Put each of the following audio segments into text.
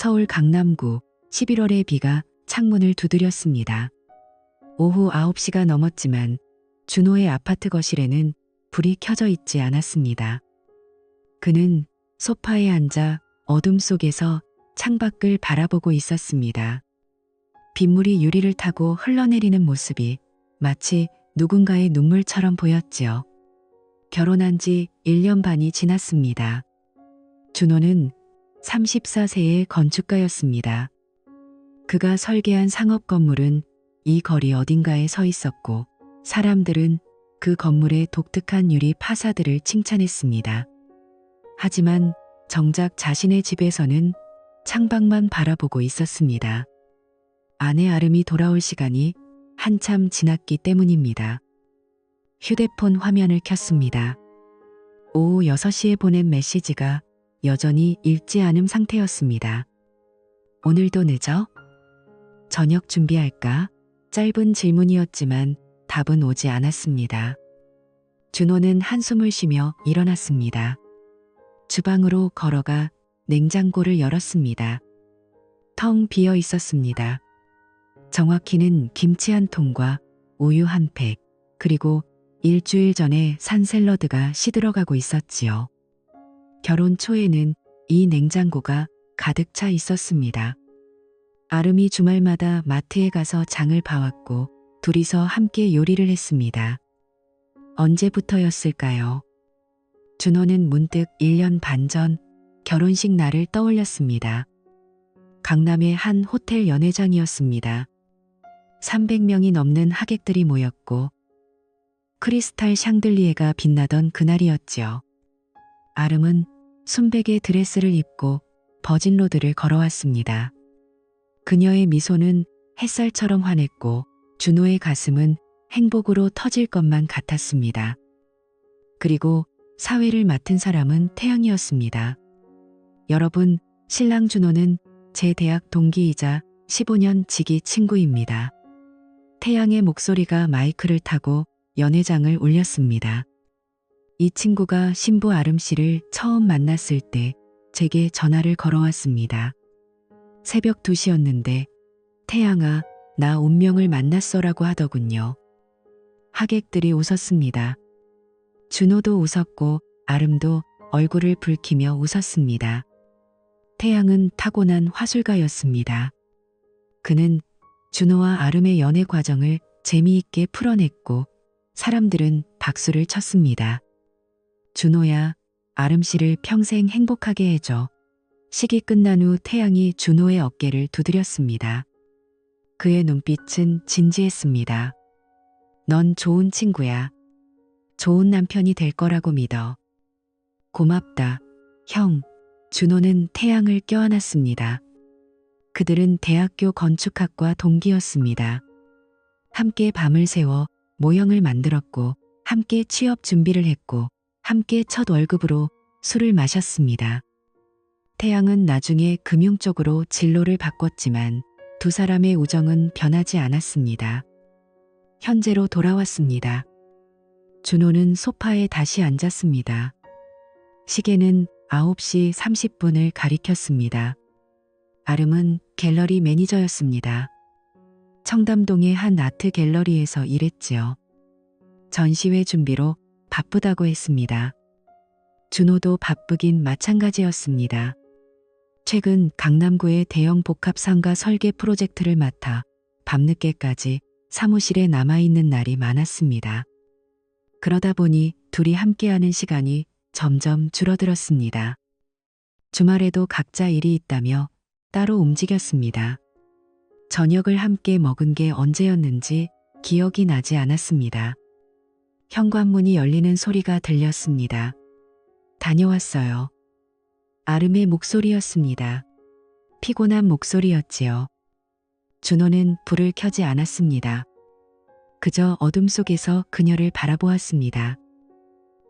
서울 강남구 11월의 비가 창문을 두드렸습니다. 오후 9시가 넘었지만 준호의 아파트 거실에는 불이 켜져 있지 않았습니다. 그는 소파에 앉아 어둠 속에서 창밖을 바라보고 있었습니다. 빗물이 유리를 타고 흘러내리는 모습이 마치 누군가의 눈물처럼 보였지요. 결혼한 지 1년 반이 지났습니다. 준호는 34세의 건축가였습니다. 그가 설계한 상업 건물은 이 거리 어딘가에 서 있었고 사람들은 그 건물의 독특한 유리 파사드를 칭찬했습니다. 하지만 정작 자신의 집에서는 창밖만 바라보고 있었습니다. 아내 아름이 돌아올 시간이 한참 지났기 때문입니다. 휴대폰 화면을 켰습니다. 오후 6시에 보낸 메시지가 여전히 읽지 않은 상태였습니다. 오늘도 늦어? 저녁 준비할까? 짧은 질문이었지만 답은 오지 않았습니다. 준호는 한숨을 쉬며 일어났습니다. 주방으로 걸어가 냉장고를 열었습니다. 텅 비어 있었습니다. 정확히는 김치 한 통과 우유 한 팩, 그리고 일주일 전에 산 샐러드가 시들어가고 있었지요. 결혼 초에는 이 냉장고가 가득 차 있었습니다. 아름이 주말마다 마트에 가서 장을 봐왔고 둘이서 함께 요리를 했습니다. 언제부터였을까요? 준호는 문득 1년 반 전 결혼식 날을 떠올렸습니다. 강남의 한 호텔 연회장이었습니다. 300명이 넘는 하객들이 모였고 크리스탈 샹들리에가 빛나던 그날이었지요. 아름은 순백의 드레스를 입고 버진로드를 걸어왔습니다. 그녀의 미소는 햇살처럼 환했고 준호의 가슴은 행복으로 터질 것만 같았습니다. 그리고 사회를 맡은 사람은 태양이었습니다. 여러분, 신랑 준호는 제 대학 동기이자 15년 지기 친구입니다. 태양의 목소리가 마이크를 타고 연회장을 울렸습니다. 이 친구가 신부 아름 씨를 처음 만났을 때 제게 전화를 걸어왔습니다. 새벽 2시였는데 태양아, 나 운명을 만났어라고 하더군요. 하객들이 웃었습니다. 준호도 웃었고 아름도 얼굴을 붉히며 웃었습니다. 태양은 타고난 화술가였습니다. 그는 준호와 아름의 연애 과정을 재미있게 풀어냈고 사람들은 박수를 쳤습니다. 준호야, 아름 씨를 평생 행복하게 해줘. 식이 끝난 후 태양이 준호의 어깨를 두드렸습니다. 그의 눈빛은 진지했습니다. 넌 좋은 친구야. 좋은 남편이 될 거라고 믿어. 고맙다, 형. 준호는 태양을 껴안았습니다. 그들은 대학교 건축학과 동기였습니다. 함께 밤을 새워 모형을 만들었고 함께 취업 준비를 했고 함께 첫 월급으로 술을 마셨습니다. 태양은 나중에 금융 쪽으로 진로를 바꿨지만 두 사람의 우정은 변하지 않았습니다. 현재로 돌아왔습니다. 준호는 소파에 다시 앉았습니다. 시계는 9시 30분을 가리켰습니다. 아름은 갤러리 매니저였습니다. 청담동의 한 아트 갤러리에서 일했지요. 전시회 준비로 바쁘다고 했습니다. 준호도 바쁘긴 마찬가지였습니다. 최근 강남구의 대형 복합상가 설계 프로젝트를 맡아 밤늦게까지 사무실에 남아있는 날이 많았습니다. 그러다 보니 둘이 함께하는 시간이 점점 줄어들었습니다. 주말에도 각자 일이 있다며 따로 움직였습니다. 저녁을 함께 먹은 게 언제였는지 기억이 나지 않았습니다. 현관문이 열리는 소리가 들렸습니다. 다녀왔어요. 아름의 목소리였습니다. 피곤한 목소리였지요. 준호는 불을 켜지 않았습니다. 그저 어둠 속에서 그녀를 바라보았습니다.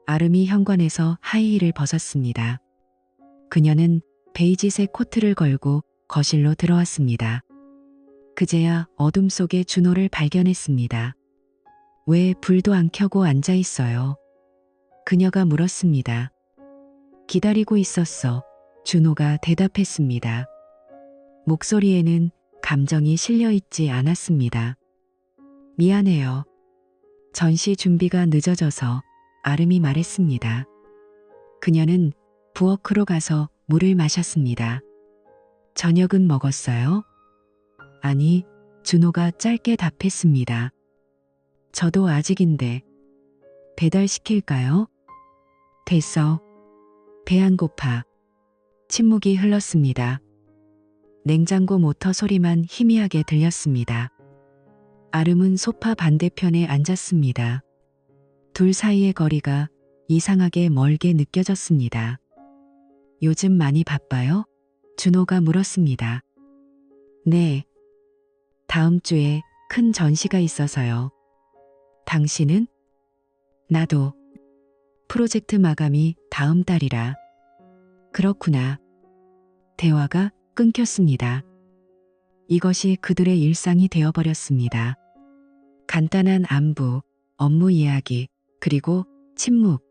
아름이 현관에서 하이힐을 벗었습니다. 그녀는 베이지색 코트를 걸고 거실로 들어왔습니다. 그제야 어둠 속에 준호를 발견했습니다. 왜 불도 안 켜고 앉아 있어요? 그녀가 물었습니다. 기다리고 있었어. 준호가 대답했습니다. 목소리에는 감정이 실려 있지 않았습니다. 미안해요. 전시 준비가 늦어져서 아름이 말했습니다. 그녀는 부엌으로 가서 물을 마셨습니다. 저녁은 먹었어요? 아니, 준호가 짧게 답했습니다. 저도 아직인데. 배달시킬까요? 됐어. 배 안 고파. 침묵이 흘렀습니다. 냉장고 모터 소리만 희미하게 들렸습니다. 아름은 소파 반대편에 앉았습니다. 둘 사이의 거리가 이상하게 멀게 느껴졌습니다. 요즘 많이 바빠요? 준호가 물었습니다. 네. 다음 주에 큰 전시가 있어서요. 당신은? 나도. 프로젝트 마감이 다음 달이라. 그렇구나. 대화가 끊겼습니다. 이것이 그들의 일상이 되어버렸습니다. 간단한 안부, 업무 이야기, 그리고 침묵.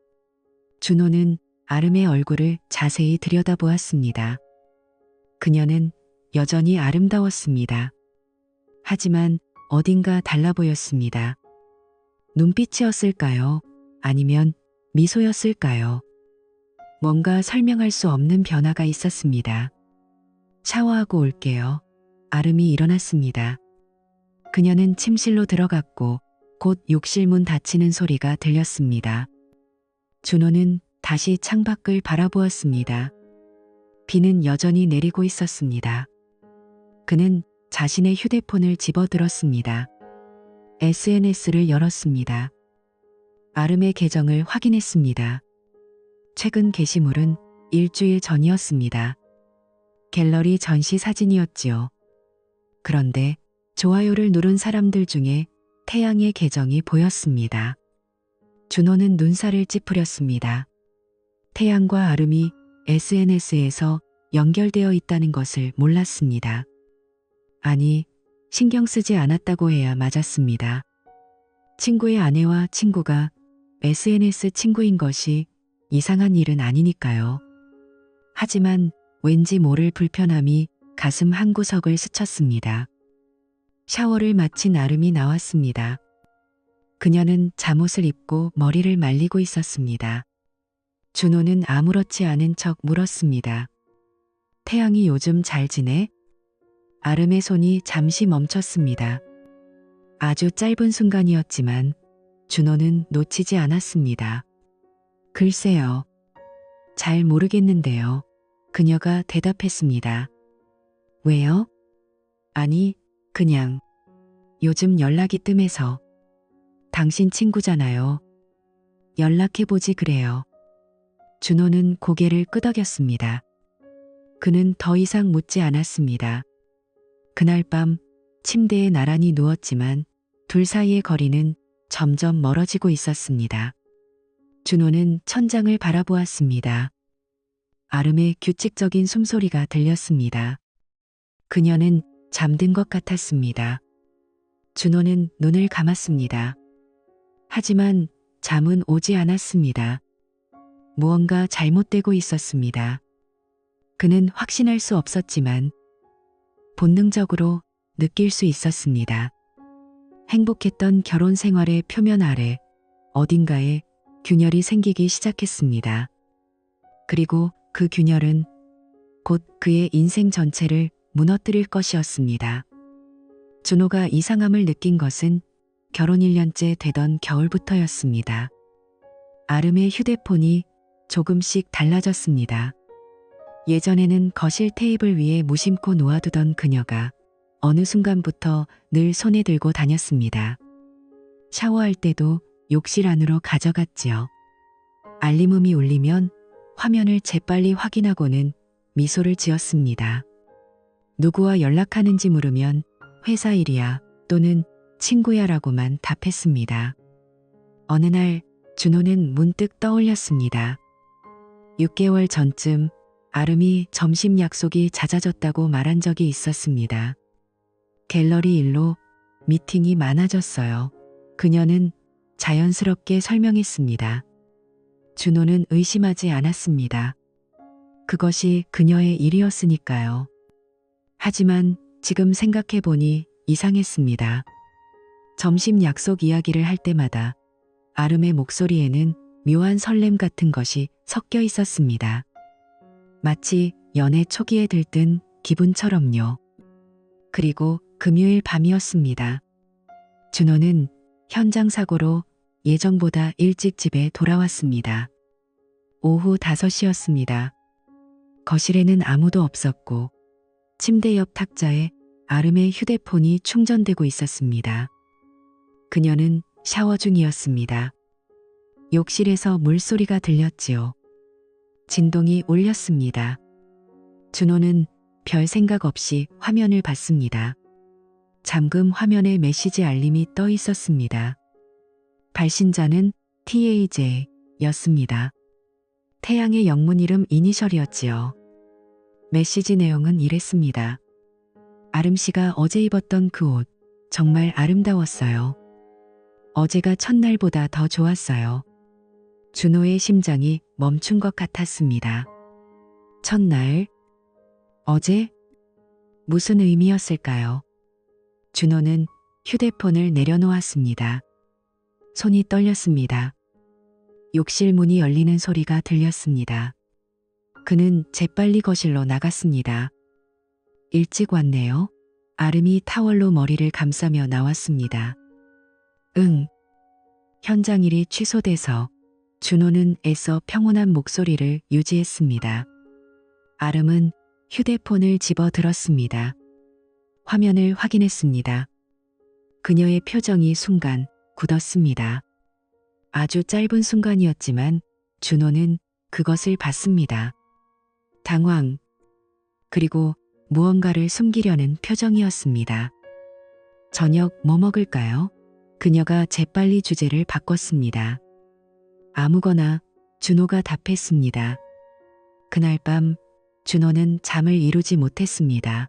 준호는 아름의 얼굴을 자세히 들여다보았습니다. 그녀는 여전히 아름다웠습니다. 하지만 어딘가 달라 보였습니다. 눈빛이었을까요? 아니면 미소였을까요? 뭔가 설명할 수 없는 변화가 있었습니다. 샤워하고 올게요. 아름이 일어났습니다. 그녀는 침실로 들어갔고 곧 욕실 문 닫히는 소리가 들렸습니다. 준호는 다시 창밖을 바라보았습니다. 비는 여전히 내리고 있었습니다. 그는 자신의 휴대폰을 집어들었습니다. SNS를 열었습니다. 아름의 계정을 확인했습니다. 최근 게시물은 일주일 전이었습니다. 갤러리 전시 사진이었지요. 그런데 좋아요를 누른 사람들 중에 태양의 계정이 보였습니다. 준호는 눈살을 찌푸렸습니다. 태양과 아름이 SNS에서 연결되어 있다는 것을 몰랐습니다. 아니, 신경 쓰지 않았다고 해야 맞았습니다. 친구의 아내와 친구가 SNS 친구인 것이 이상한 일은 아니니까요. 하지만 왠지 모를 불편함이 가슴 한구석을 스쳤습니다. 샤워를 마친 아름이 나왔습니다. 그녀는 잠옷을 입고 머리를 말리고 있었습니다. 준호는 아무렇지 않은 척 물었습니다. 태양이 요즘 잘 지내? 아름의 손이 잠시 멈췄습니다. 아주 짧은 순간이었지만 준호는 놓치지 않았습니다. 글쎄요. 잘 모르겠는데요. 그녀가 대답했습니다. 왜요? 아니, 그냥. 요즘 연락이 뜸해서. 당신 친구잖아요. 연락해보지 그래요. 준호는 고개를 끄덕였습니다. 그는 더 이상 묻지 않았습니다. 그날 밤 침대에 나란히 누웠지만 둘 사이의 거리는 점점 멀어지고 있었습니다. 준호는 천장을 바라보았습니다. 아름의 규칙적인 숨소리가 들렸습니다. 그녀는 잠든 것 같았습니다. 준호는 눈을 감았습니다. 하지만 잠은 오지 않았습니다. 무언가 잘못되고 있었습니다. 그는 확신할 수 없었지만 본능적으로 느낄 수 있었습니다. 행복했던 결혼 생활의 표면 아래 어딘가에 균열이 생기기 시작했습니다. 그리고 그 균열은 곧 그의 인생 전체를 무너뜨릴 것이었습니다. 준호가 이상함을 느낀 것은 결혼 1년째 되던 겨울부터였습니다. 아름의 휴대폰이 조금씩 달라졌습니다. 예전에는 거실 테이블 위에 무심코 놓아두던 그녀가 어느 순간부터 늘 손에 들고 다녔습니다. 샤워할 때도 욕실 안으로 가져갔지요. 알림음이 울리면 화면을 재빨리 확인하고는 미소를 지었습니다. 누구와 연락하는지 물으면 회사 일이야 또는 친구야 라고만 답했습니다. 어느 날 준호는 문득 떠올렸습니다. 6개월 전쯤 아름이 점심 약속이 잦아졌다고 말한 적이 있었습니다. 갤러리 일로 미팅이 많아졌어요. 그녀는 자연스럽게 설명했습니다. 준호는 의심하지 않았습니다. 그것이 그녀의 일이었으니까요. 하지만 지금 생각해보니 이상했습니다. 점심 약속 이야기를 할 때마다 아름의 목소리에는 묘한 설렘 같은 것이 섞여 있었습니다. 마치 연애 초기에 들뜬 기분처럼요. 그리고 금요일 밤이었습니다. 준호는 현장 사고로 예정보다 일찍 집에 돌아왔습니다. 오후 5시였습니다. 거실에는 아무도 없었고 침대 옆 탁자에 아름의 휴대폰이 충전되고 있었습니다. 그녀는 샤워 중이었습니다. 욕실에서 물소리가 들렸지요. 진동이 울렸습니다. 준호는 별 생각 없이 화면을 봤습니다. 잠금 화면에 메시지 알림이 떠 있었습니다. 발신자는 TAJ였습니다. 태양의 영문 이름 이니셜이었지요. 메시지 내용은 이랬습니다. 아름 씨가 어제 입었던 그 옷 정말 아름다웠어요. 어제가 첫날보다 더 좋았어요. 준호의 심장이 멈춘 것 같았습니다. 첫날, 어제? 무슨 의미였을까요? 준호는 휴대폰을 내려놓았습니다. 손이 떨렸습니다. 욕실 문이 열리는 소리가 들렸습니다. 그는 재빨리 거실로 나갔습니다. 일찍 왔네요. 아름이 타월로 머리를 감싸며 나왔습니다. 응. 현장 일이 취소돼서 준호는 애써 평온한 목소리를 유지했습니다. 아름은 휴대폰을 집어 들었습니다. 화면을 확인했습니다. 그녀의 표정이 순간 굳었습니다. 아주 짧은 순간이었지만 준호는 그것을 봤습니다. 당황, 그리고 무언가를 숨기려는 표정이었습니다. 저녁 뭐 먹을까요? 그녀가 재빨리 주제를 바꿨습니다. 아무거나, 준호가 답했습니다. 그날 밤 준호는 잠을 이루지 못했습니다.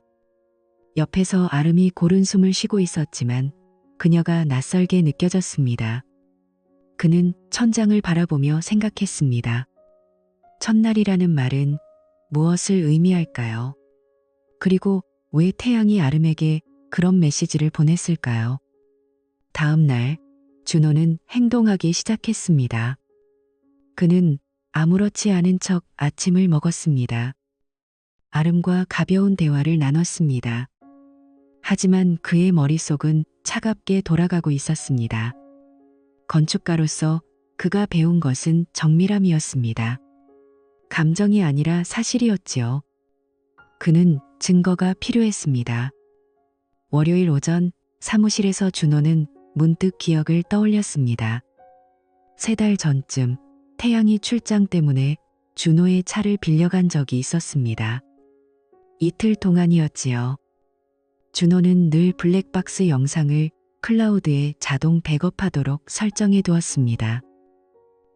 옆에서 아름이 고른 숨을 쉬고 있었지만 그녀가 낯설게 느껴졌습니다. 그는 천장을 바라보며 생각했습니다. 첫날이라는 말은 무엇을 의미할까요? 그리고 왜 태양이 아름에게 그런 메시지를 보냈을까요? 다음 날 준호는 행동하기 시작했습니다. 그는 아무렇지 않은 척 아침을 먹었습니다. 아름과 가벼운 대화를 나눴습니다. 하지만 그의 머릿속은 차갑게 돌아가고 있었습니다. 건축가로서 그가 배운 것은 정밀함이었습니다. 감정이 아니라 사실이었지요. 그는 증거가 필요했습니다. 월요일 오전 사무실에서 준호는 문득 기억을 떠올렸습니다. 3달 전쯤 태양이 출장 때문에 준호의 차를 빌려간 적이 있었습니다. 이틀 동안이었지요. 준호는 늘 블랙박스 영상을 클라우드에 자동 백업하도록 설정해 두었습니다.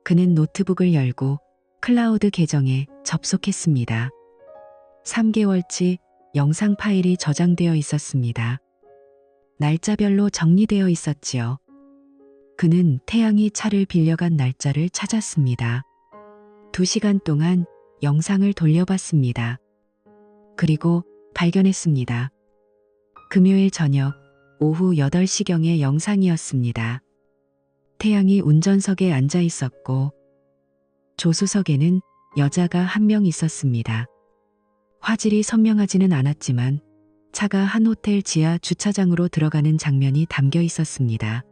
그는 노트북을 열고 클라우드 계정에 접속했습니다. 3개월치 영상 파일이 저장되어 있었습니다. 날짜별로 정리되어 있었지요. 그는 태양이 차를 빌려간 날짜를 찾았습니다. 2시간 동안 영상을 돌려봤습니다. 그리고 발견했습니다. 금요일 저녁 오후 8시경의 영상이었습니다. 태양이 운전석에 앉아 있었고 조수석에는 여자가 한 명 있었습니다. 화질이 선명하지는 않았지만 차가 한 호텔 지하 주차장으로 들어가는 장면이 담겨 있었습니다.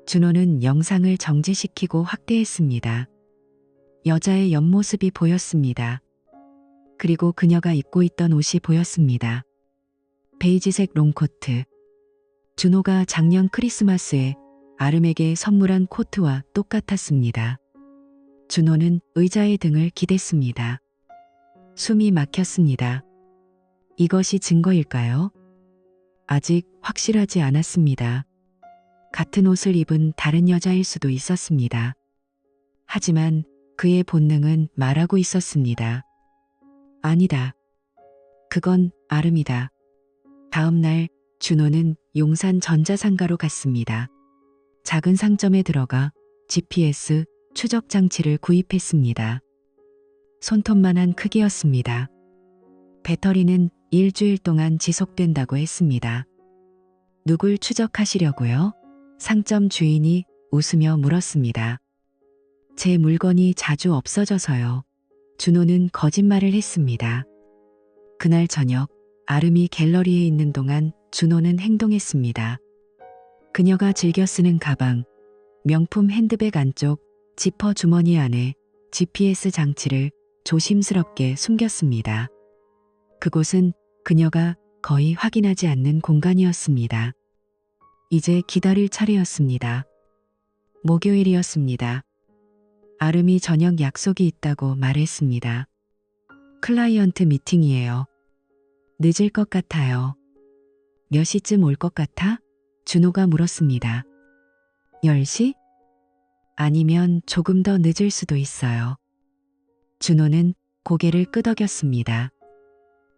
준호는 영상을 정지시키고 확대했습니다. 여자의 옆모습이 보였습니다. 그리고 그녀가 입고 있던 옷이 보였습니다. 베이지색 롱코트. 준호가 작년 크리스마스에 아름에게 선물한 코트와 똑같았습니다. 준호는 의자의 등을 기댔습니다. 숨이 막혔습니다. 이것이 증거일까요? 아직 확실하지 않았습니다. 같은 옷을 입은 다른 여자일 수도 있었습니다. 하지만 그의 본능은 말하고 있었습니다. 아니다. 그건 아름이다. 다음 날 준호는 용산 전자상가로 갔습니다. 작은 상점에 들어가 GPS 추적 장치를 구입했습니다. 손톱만한 크기였습니다. 배터리는 일주일 동안 지속된다고 했습니다. 누굴 추적하시려고요? 상점 주인이 웃으며 물었습니다. 제 물건이 자주 없어져서요. 준호는 거짓말을 했습니다. 그날 저녁 아름이 갤러리에 있는 동안 준호는 행동했습니다. 그녀가 즐겨 쓰는 가방, 명품 핸드백 안쪽 지퍼 주머니 안에 GPS 장치를 조심스럽게 숨겼습니다. 그곳은 그녀가 거의 확인하지 않는 공간이었습니다. 이제 기다릴 차례였습니다. 목요일이었습니다. 아름이 저녁 약속이 있다고 말했습니다. 클라이언트 미팅이에요. 늦을 것 같아요. 몇 시쯤 올 것 같아? 준호가 물었습니다. 10시? 아니면 조금 더 늦을 수도 있어요. 준호는 고개를 끄덕였습니다.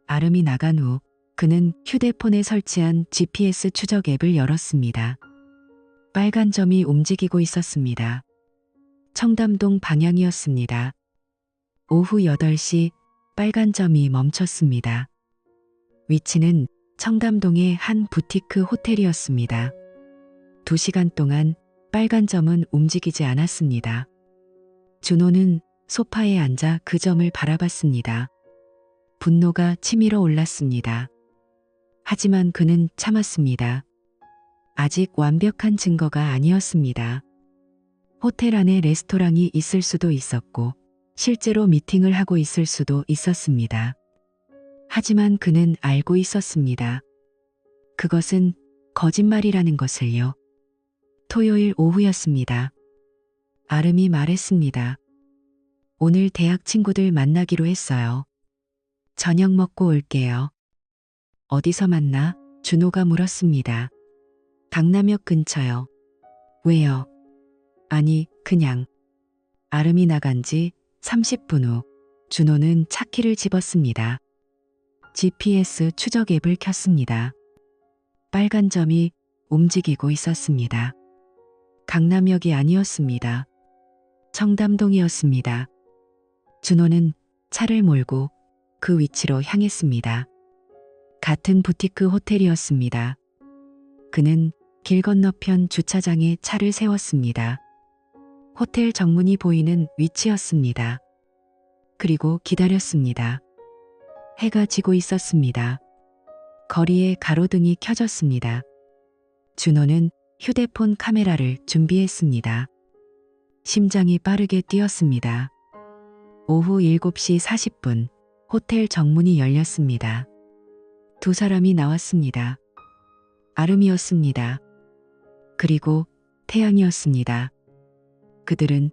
아름이 나간 후 그는 휴대폰에 설치한 GPS 추적 앱을 열었습니다. 빨간 점이 움직이고 있었습니다. 청담동 방향이었습니다. 오후 8시 빨간 점이 멈췄습니다. 위치는 청담동의 한 부티크 호텔이었습니다. 2시간 동안 빨간 점은 움직이지 않았습니다. 준호는 소파에 앉아 그 점을 바라봤습니다. 분노가 치밀어 올랐습니다. 하지만 그는 참았습니다. 아직 완벽한 증거가 아니었습니다. 호텔 안에 레스토랑이 있을 수도 있었고 실제로 미팅을 하고 있을 수도 있었습니다. 하지만 그는 알고 있었습니다. 그것은 거짓말이라는 것을요. 토요일 오후였습니다. 아름이 말했습니다. 오늘 대학 친구들 만나기로 했어요. 저녁 먹고 올게요. 어디서 만나? 준호가 물었습니다. 강남역 근처요. 왜요? 아니, 그냥. 아름이 나간 지 30분 후 준호는 차키를 집었습니다. GPS 추적 앱을 켰습니다. 빨간 점이 움직이고 있었습니다. 강남역이 아니었습니다. 청담동이었습니다. 준호는 차를 몰고 그 위치로 향했습니다. 같은 부티크 호텔이었습니다. 그는 길 건너편 주차장에 차를 세웠습니다. 호텔 정문이 보이는 위치였습니다. 그리고 기다렸습니다. 해가 지고 있었습니다. 거리에 가로등이 켜졌습니다. 준호는 휴대폰 카메라를 준비했습니다. 심장이 빠르게 뛰었습니다. 오후 7시 40분 호텔 정문이 열렸습니다. 두 사람이 나왔습니다. 아름이었습니다. 그리고 태양이었습니다. 그들은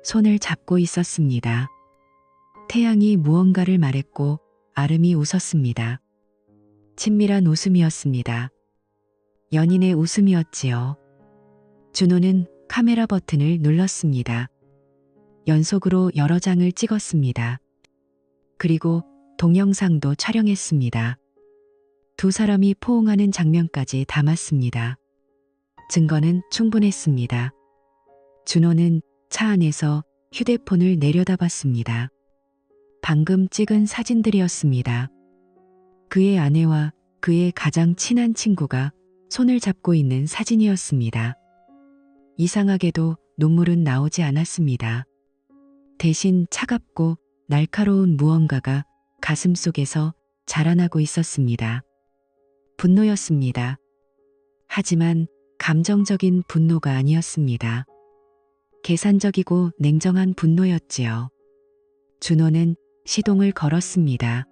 손을 잡고 있었습니다. 태양이 무언가를 말했고 아름이 웃었습니다. 친밀한 웃음이었습니다. 연인의 웃음이었지요. 준호는 카메라 버튼을 눌렀습니다. 연속으로 여러 장을 찍었습니다. 그리고 동영상도 촬영했습니다. 두 사람이 포옹하는 장면까지 담았습니다. 증거는 충분했습니다. 준호는 차 안에서 휴대폰을 내려다봤습니다. 방금 찍은 사진들이었습니다. 그의 아내와 그의 가장 친한 친구가 손을 잡고 있는 사진이었습니다. 이상하게도 눈물은 나오지 않았습니다. 대신 차갑고 날카로운 무언가가 가슴 속에서 자라나고 있었습니다. 분노였습니다. 하지만 감정적인 분노가 아니었습니다. 계산적이고 냉정한 분노였지요. 준호는 시동을 걸었습니다.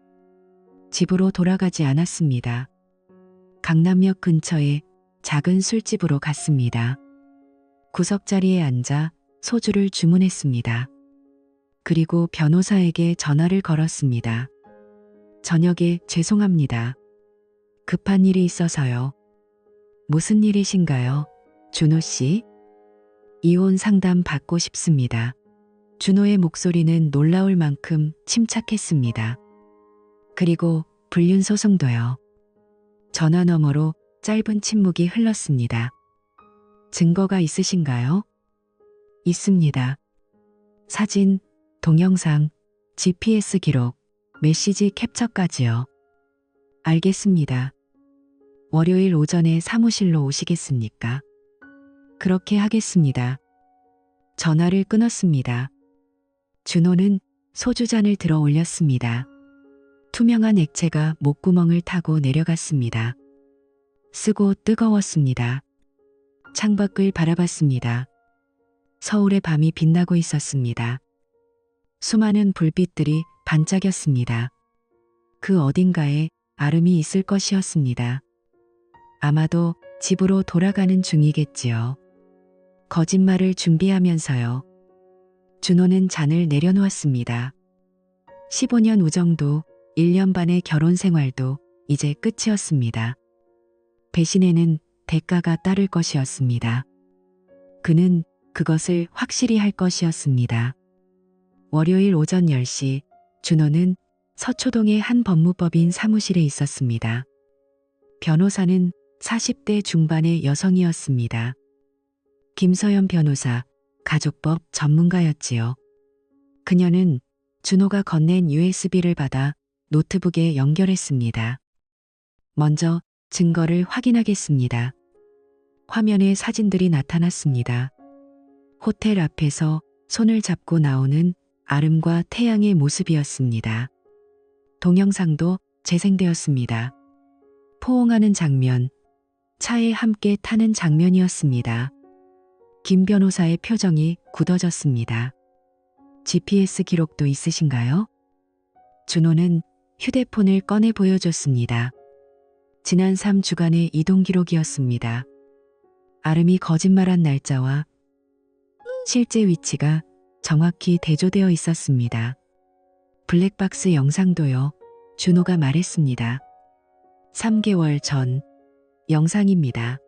집으로 돌아가지 않았습니다. 강남역 근처의 작은 술집으로 갔습니다. 구석자리에 앉아 소주를 주문했습니다. 그리고 변호사에게 전화를 걸었습니다. 저녁에 죄송합니다. 급한 일이 있어서요. 무슨 일이신가요? 준호 씨? 이혼 상담 받고 싶습니다. 준호의 목소리는 놀라울 만큼 침착했습니다. 그리고 불륜소송도요. 전화 너머로 짧은 침묵이 흘렀습니다. 증거가 있으신가요? 있습니다. 사진, 동영상, GPS 기록, 메시지 캡처까지요. 알겠습니다. 월요일 오전에 사무실로 오시겠습니까? 그렇게 하겠습니다. 전화를 끊었습니다. 준호는 소주잔을 들어 올렸습니다. 투명한 액체가 목구멍을 타고 내려갔습니다. 쓰고 뜨거웠습니다. 창밖을 바라봤습니다. 서울의 밤이 빛나고 있었습니다. 수많은 불빛들이 반짝였습니다. 그 어딘가에 아름이 있을 것이었습니다. 아마도 집으로 돌아가는 중이겠지요. 거짓말을 준비하면서요. 준호는 잔을 내려놓았습니다. 15년 우정도 1년 반의 결혼 생활도 이제 끝이었습니다. 배신에는 대가가 따를 것이었습니다. 그는 그것을 확실히 할 것이었습니다. 월요일 오전 10시 준호는 서초동의 한 법무법인 사무실에 있었습니다. 변호사는 40대 중반의 여성이었습니다. 김서연 변호사, 가족법 전문가였지요. 그녀는 준호가 건넨 USB를 받아 노트북에 연결했습니다. 먼저 증거를 확인하겠습니다. 화면에 사진들이 나타났습니다. 호텔 앞에서 손을 잡고 나오는 아름과 태양의 모습이었습니다. 동영상도 재생되었습니다. 포옹하는 장면, 차에 함께 타는 장면이었습니다. 김 변호사의 표정이 굳어졌습니다. GPS 기록도 있으신가요? 준호는 휴대폰을 꺼내 보여줬습니다. 지난 3주간의 이동 기록이었습니다. 아름이 거짓말한 날짜와 실제 위치가 정확히 대조되어 있었습니다. 블랙박스 영상도요. 준호가 말했습니다. 3개월 전 영상입니다.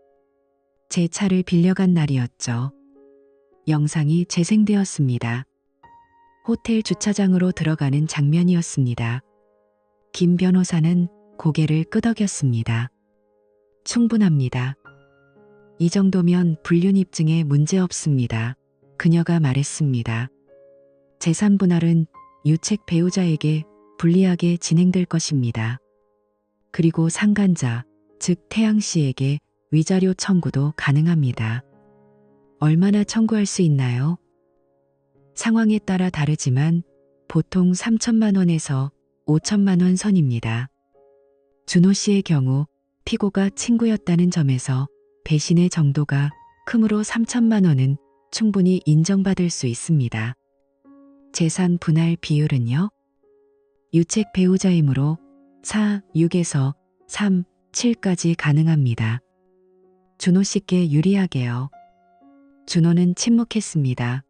제 차를 빌려간 날이었죠. 영상이 재생되었습니다. 호텔 주차장으로 들어가는 장면이었습니다. 김 변호사는 고개를 끄덕였습니다. 충분합니다. 이 정도면 불륜 입증에 문제 없습니다. 그녀가 말했습니다. 재산 분할은 유책 배우자에게 불리하게 진행될 것입니다. 그리고 상간자, 즉 태양 씨에게 위자료 청구도 가능합니다. 얼마나 청구할 수 있나요? 상황에 따라 다르지만 보통 3천만 원에서 5천만 원 선입니다. 준호 씨의 경우 피고가 친구였다는 점에서 배신의 정도가 크므로 3천만 원은 충분히 인정받을 수 있습니다. 재산 분할 비율은요? 유책 배우자이므로 4, 6에서 3, 7까지 가능합니다. 준호 씨께 유리하게요. 준호는 침묵했습니다.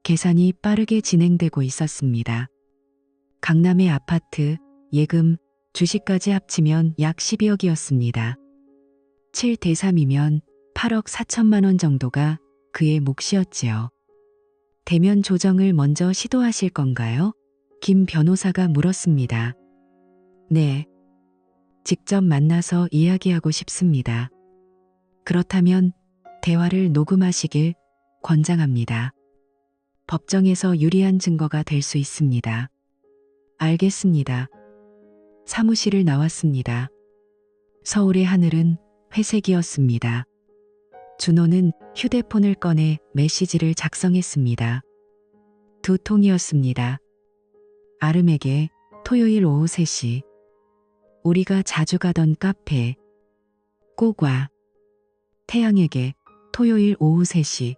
계산이 빠르게 진행되고 있었습니다. 강남의 아파트, 예금, 주식까지 합치면 약 12억이었습니다. 7대 3이면 8억 4천만 원 정도가 그의 몫이었지요. 대면 조정을 먼저 시도하실 건가요? 김 변호사가 물었습니다. 네. 직접 만나서 이야기하고 싶습니다. 그렇다면 대화를 녹음하시길 권장합니다. 법정에서 유리한 증거가 될 수 있습니다. 알겠습니다. 사무실을 나왔습니다. 서울의 하늘은 회색이었습니다. 준호는 휴대폰을 꺼내 메시지를 작성했습니다. 2통이었습니다. 아름에게 토요일 오후 3시. 우리가 자주 가던 카페. 꼭 와. 태양에게 토요일 오후 3시.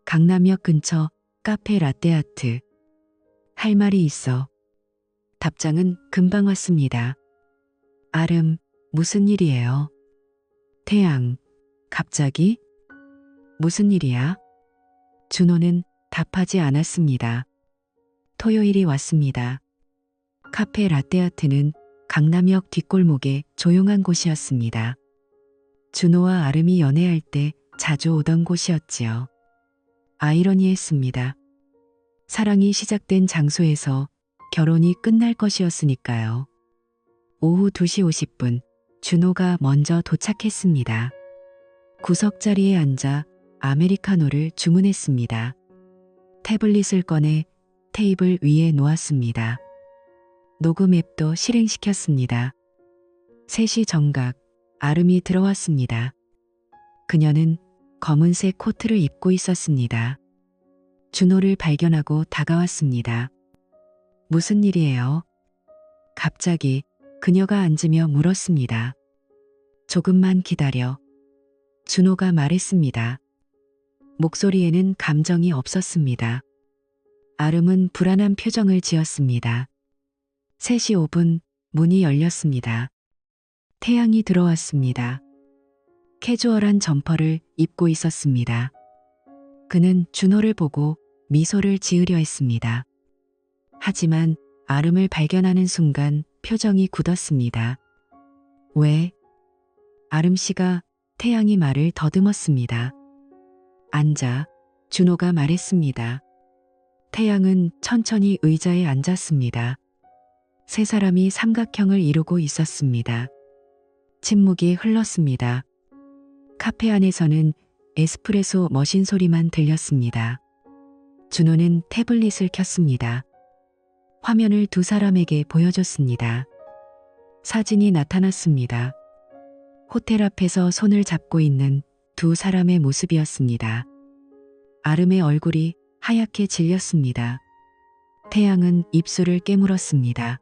강남역 근처 카페 라떼아트. 할 말이 있어. 답장은 금방 왔습니다. 아름, 무슨 일이에요? 태양, 갑자기? 무슨 일이야? 준호는 답하지 않았습니다. 토요일이 왔습니다. 카페 라떼아트는 강남역 뒷골목의 조용한 곳이었습니다. 준호와 아름이 연애할 때 자주 오던 곳이었지요. 아이러니했습니다. 사랑이 시작된 장소에서 결혼이 끝날 것이었으니까요. 오후 2시 50분, 준호가 먼저 도착했습니다. 구석자리에 앉아 아메리카노를 주문했습니다. 태블릿을 꺼내 테이블 위에 놓았습니다. 녹음 앱도 실행시켰습니다. 3시 정각 아름이 들어왔습니다. 그녀는 검은색 코트를 입고 있었습니다. 준호를 발견하고 다가왔습니다. 무슨 일이에요? 갑자기 그녀가 앉으며 물었습니다. 조금만 기다려. 준호가 말했습니다. 목소리에는 감정이 없었습니다. 아름은 불안한 표정을 지었습니다. 3시 5분 문이 열렸습니다. 태양이 들어왔습니다. 캐주얼한 점퍼를 입고 있었습니다. 그는 준호를 보고 미소를 지으려 했습니다. 하지만 아름을 발견하는 순간 표정이 굳었습니다. 왜? 아름 씨가 태양이 말을 더듬었습니다. 앉아. 준호가 말했습니다. 태양은 천천히 의자에 앉았습니다. 세 사람이 삼각형을 이루고 있었습니다. 침묵이 흘렀습니다. 카페 안에서는 에스프레소 머신 소리만 들렸습니다. 준호는 태블릿을 켰습니다. 화면을 두 사람에게 보여줬습니다. 사진이 나타났습니다. 호텔 앞에서 손을 잡고 있는 두 사람의 모습이었습니다. 아름의 얼굴이 하얗게 질렸습니다. 태양은 입술을 깨물었습니다.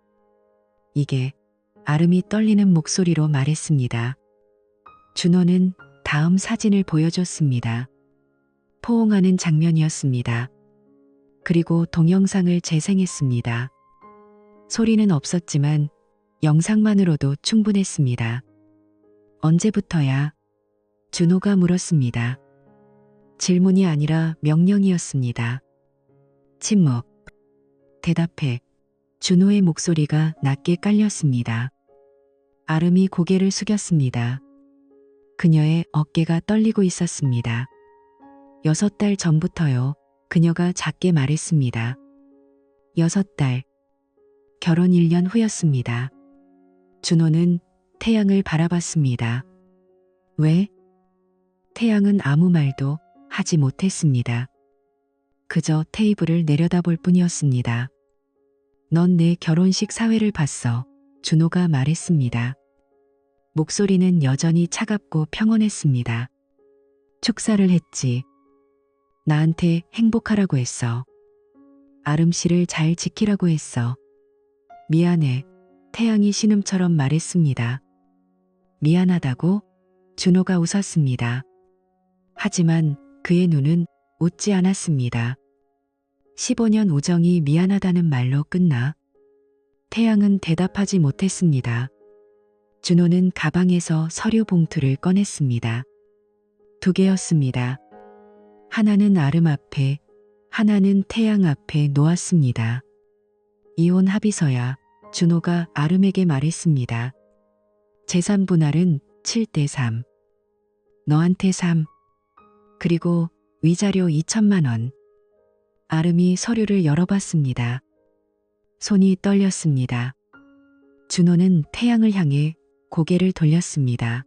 이게 아름이 떨리는 목소리로 말했습니다. 준호는 다음 사진을 보여줬습니다. 포옹하는 장면이었습니다. 그리고 동영상을 재생했습니다. 소리는 없었지만 영상만으로도 충분했습니다. 언제부터야? 준호가 물었습니다. 질문이 아니라 명령이었습니다. 침묵. 대답해. 준호의 목소리가 낮게 깔렸습니다. 아름이 고개를 숙였습니다. 그녀의 어깨가 떨리고 있었습니다. 6달 전부터요. 그녀가 작게 말했습니다. 6달. 결혼 1년 후였습니다. 준호는 태양을 바라봤습니다. 왜? 태양은 아무 말도 하지 못했습니다. 그저 테이블을 내려다볼 뿐이었습니다. 넌 내 결혼식 사회를 봤어. 준호가 말했습니다. 목소리는 여전히 차갑고 평온했습니다. 축사를 했지. 나한테 행복하라고 했어. 아름 씨를 잘 지키라고 했어. 미안해. 태양이 신음처럼 말했습니다. 미안하다고? 준호가 웃었습니다. 하지만 그의 눈은 웃지 않았습니다. 15년 우정이 미안하다는 말로 끝나? 태양은 대답하지 못했습니다. 준호는 가방에서 서류 봉투를 꺼냈습니다. 2개였습니다. 하나는 아름 앞에, 하나는 태양 앞에 놓았습니다. 이혼 합의서야. 준호가 아름에게 말했습니다. 재산 분할은 7대3. 너한테 3. 그리고 위자료 2천만 원. 아름이 서류를 열어봤습니다. 손이 떨렸습니다. 준호는 태양을 향해 고개를 돌렸습니다.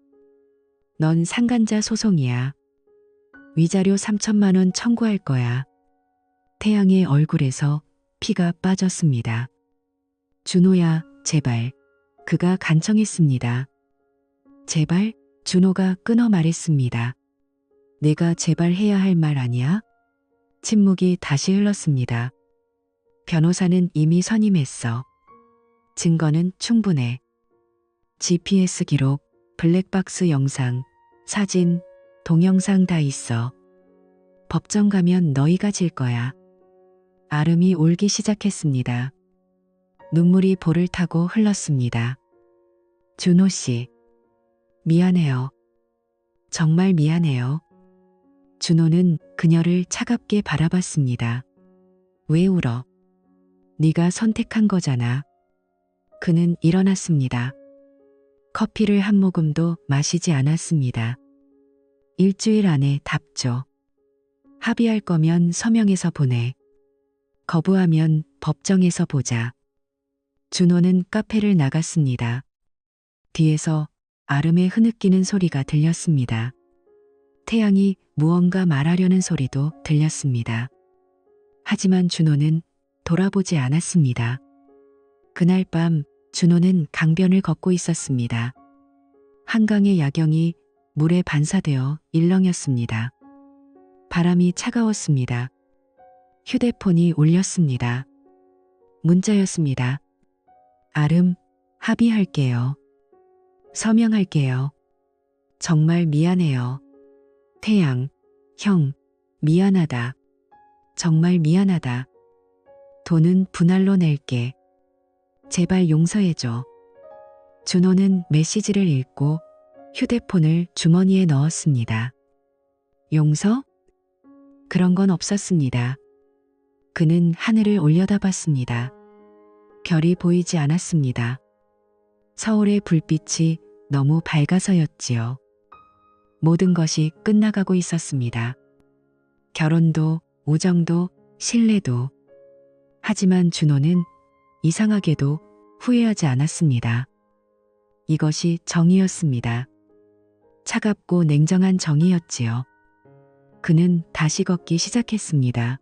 넌 상간자 소송이야. 위자료 3천만 원 청구할 거야. 태양의 얼굴에서 피가 빠졌습니다. 준호야, 제발. 그가 간청했습니다. 제발? 준호가 끊어 말했습니다. 내가 제발 해야 할 말 아니야? 침묵이 다시 흘렀습니다. 변호사는 이미 선임했어. 증거는 충분해. GPS 기록, 블랙박스 영상, 사진, 동영상 다 있어. 법정 가면 너희가 질 거야. 아름이 울기 시작했습니다. 눈물이 볼을 타고 흘렀습니다. 준호 씨. 미안해요. 정말 미안해요. 준호는 그녀를 차갑게 바라봤습니다. 왜 울어? 네가 선택한 거잖아. 그는 일어났습니다. 커피를 한 모금도 마시지 않았습니다. 일주일 안에 답 줘. 합의할 거면 서명해서 보내. 거부하면 법정에서 보자. 준호는 카페를 나갔습니다. 뒤에서 아름의 흐느끼는 소리가 들렸습니다. 태양이 무언가 말하려는 소리도 들렸습니다. 하지만 준호는 돌아보지 않았습니다. 그날 밤 준호는 강변을 걷고 있었습니다. 한강의 야경이 물에 반사되어 일렁였습니다. 바람이 차가웠습니다. 휴대폰이 울렸습니다. 문자였습니다. 아름, 합의할게요. 서명할게요. 정말 미안해요. 태양, 형, 미안하다. 정말 미안하다. 돈은 분할로 낼게. 제발 용서해줘. 준호는 메시지를 읽고 휴대폰을 주머니에 넣었습니다. 용서? 그런 건 없었습니다. 그는 하늘을 올려다봤습니다. 별이 보이지 않았습니다. 서울의 불빛이 너무 밝아서였지요. 모든 것이 끝나가고 있었습니다. 결혼도, 우정도, 신뢰도. 하지만 준호는 이상하게도 후회하지 않았습니다. 이것이 정이었습니다. 차갑고 냉정한 정이었지요. 그는 다시 걷기 시작했습니다.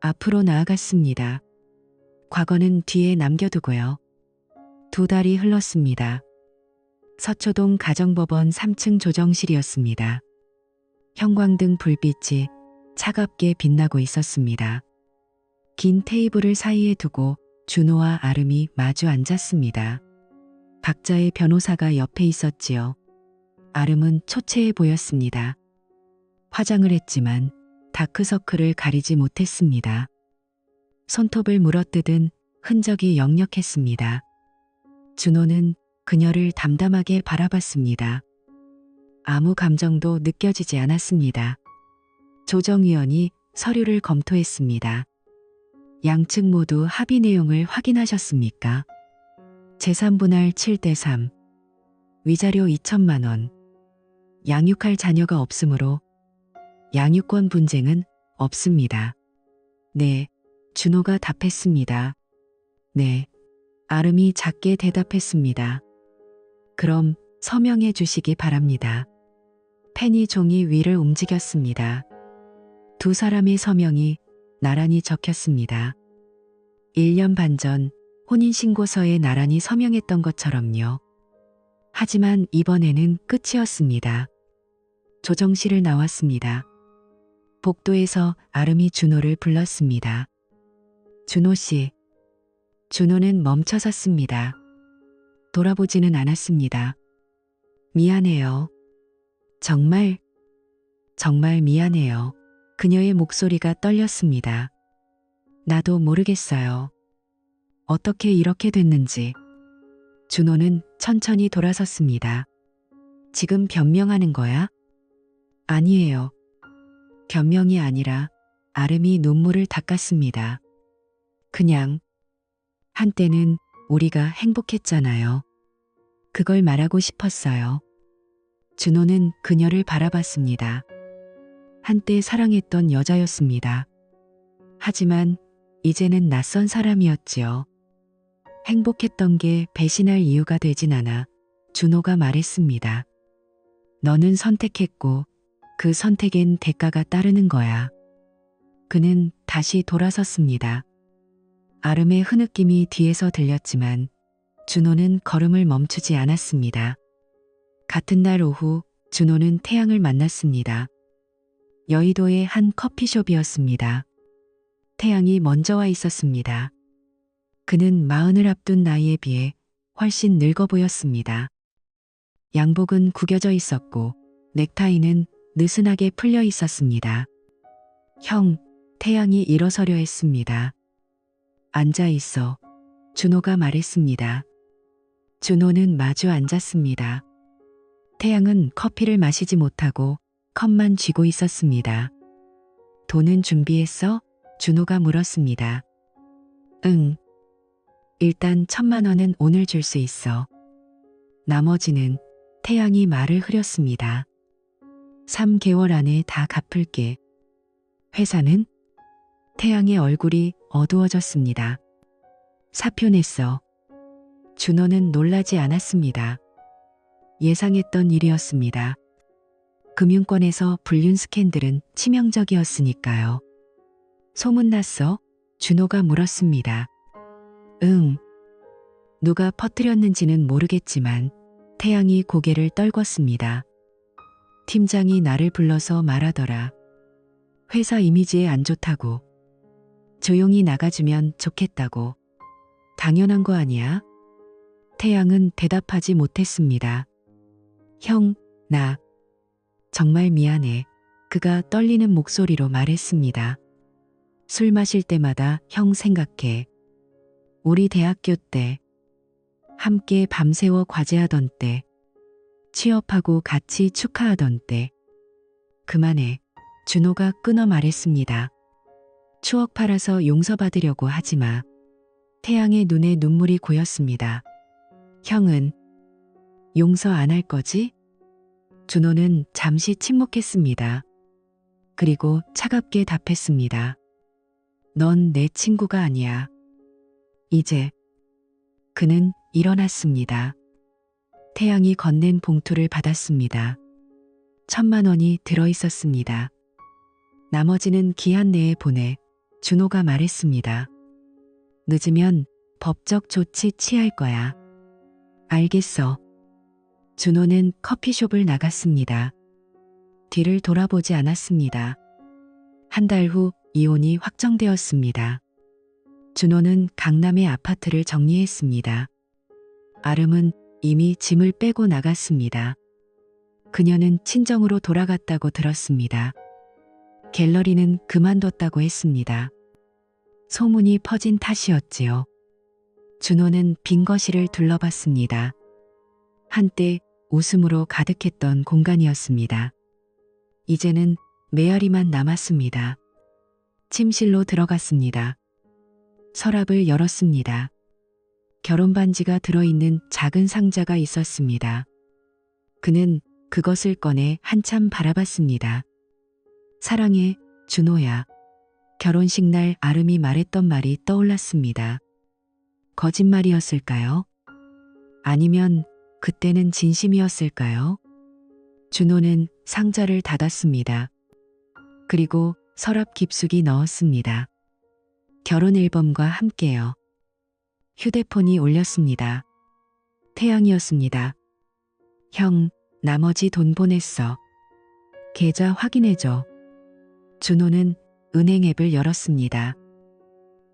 앞으로 나아갔습니다. 과거는 뒤에 남겨두고요. 2달이 흘렀습니다. 서초동 가정법원 3층 조정실이었습니다. 형광등 불빛이 차갑게 빛나고 있었습니다. 긴 테이블을 사이에 두고 준호와 아름이 마주 앉았습니다. 박자의 변호사가 옆에 있었지요. 아름은 초췌해 보였습니다. 화장을 했지만 다크서클을 가리지 못했습니다. 손톱을 물어뜯은 흔적이 역력했습니다. 준호는 그녀를 담담하게 바라봤습니다. 아무 감정도 느껴지지 않았습니다. 조정위원이 서류를 검토했습니다. 양측 모두 합의 내용을 확인하셨습니까? 재산분할 7대3, 위자료 2천만 원, 양육할 자녀가 없으므로 양육권 분쟁은 없습니다. 네, 준호가 답했습니다. 네, 아름이 작게 대답했습니다. 그럼 서명해 주시기 바랍니다. 펜이 종이 위를 움직였습니다. 2 사람의 서명이 나란히 적혔습니다. 1년 반 전 혼인신고서에 나란히 서명했던 것처럼요. 하지만 이번에는 끝이었습니다. 조정실을 나왔습니다. 복도에서 아름이 준호를 불렀습니다. 준호 씨. 준호는 멈춰섰습니다. 돌아보지는 않았습니다. 미안해요. 정말 미안해요. 그녀의 목소리가 떨렸습니다. 나도 모르겠어요. 어떻게 이렇게 됐는지. 준호는 천천히 돌아섰습니다. 지금 변명하는 거야? 아니에요. 변명이 아니라 아름이 눈물을 닦았습니다. 그냥 한때는 우리가 행복했잖아요. 그걸 말하고 싶었어요. 준호는 그녀를 바라봤습니다. 한때 사랑했던 여자였습니다. 하지만 이제는 낯선 사람이었지요. 행복했던 게 배신할 이유가 되진 않아 준호가 말했습니다. 너는 선택했고 그 선택엔 대가가 따르는 거야. 그는 다시 돌아섰습니다. 아름의 흐느낌이 뒤에서 들렸지만 준호는 걸음을 멈추지 않았습니다. 같은 날 오후 준호는 태양을 만났습니다. 여의도의 한 커피숍이었습니다. 태양이 먼저 와 있었습니다. 그는 40을 앞둔 나이에 비해 훨씬 늙어 보였습니다. 양복은 구겨져 있었고 넥타이는 느슨하게 풀려 있었습니다. 형, 태양이 일어서려 했습니다. 앉아 있어. 준호가 말했습니다. 준호는 마주 앉았습니다. 태양은 커피를 마시지 못하고 컵만 쥐고 있었습니다. 돈은 준비했어? 준호가 물었습니다. 응. 일단 1,000만 원은 오늘 줄 수 있어. 나머지는 태양이 말을 흐렸습니다. 3개월 안에 다 갚을게. 회사는? 태양의 얼굴이 어두워졌습니다. 사표 냈어. 준호는 놀라지 않았습니다. 예상했던 일이었습니다. 금융권에서 불륜 스캔들은 치명적이었으니까요. 소문났어? 준호가 물었습니다. 응. 누가 퍼뜨렸는지는 모르겠지만 태양이 고개를 떨궜습니다. 팀장이 나를 불러서 말하더라. 회사 이미지에 안 좋다고. 조용히 나가주면 좋겠다고. 당연한 거 아니야? 태양은 대답하지 못했습니다. 형, 나 정말 미안해. 그가 떨리는 목소리로 말했습니다. 술 마실 때마다 형 생각해. 우리 대학교 때 함께 밤새워 과제하던 때, 취업하고 같이 축하하던 때. 그만해. 준호가 끊어 말했습니다. 추억 팔아서 용서받으려고 하지 마. 태양의 눈에 눈물이 고였습니다. 형은 용서 안 할 거지? 준호는 잠시 침묵했습니다. 그리고 차갑게 답했습니다. 넌 내 친구가 아니야. 이제. 그는 일어났습니다. 태양이 건넨 봉투를 받았습니다. 1,000만 원이 들어있었습니다. 나머지는 기한 내에 보내. 준호가 말했습니다. 늦으면 법적 조치 취할 거야. 알겠어. 준호는 커피숍을 나갔습니다. 뒤를 돌아보지 않았습니다. 한 달 후 이혼이 확정되었습니다. 준호는 강남의 아파트를 정리했습니다. 아름은 이미 짐을 빼고 나갔습니다. 그녀는 친정으로 돌아갔다고 들었습니다. 갤러리는 그만뒀다고 했습니다. 소문이 퍼진 탓이었지요. 준호는 빈 거실을 둘러봤습니다. 한때 웃음으로 가득했던 공간이었습니다. 이제는 메아리만 남았습니다. 침실로 들어갔습니다. 서랍을 열었습니다. 결혼 반지가 들어있는 작은 상자가 있었습니다. 그는 그것을 꺼내 한참 바라봤습니다. 사랑해, 준호야. 결혼식 날 아름이 말했던 말이 떠올랐습니다. 거짓말이었을까요? 아니면 그때는 진심이었을까요? 준호는 상자를 닫았습니다. 그리고 서랍 깊숙이 넣었습니다. 결혼 앨범과 함께요. 휴대폰이 울렸습니다. 태양이었습니다. 형, 나머지 돈 보냈어. 계좌 확인해줘. 준호는 은행 앱을 열었습니다.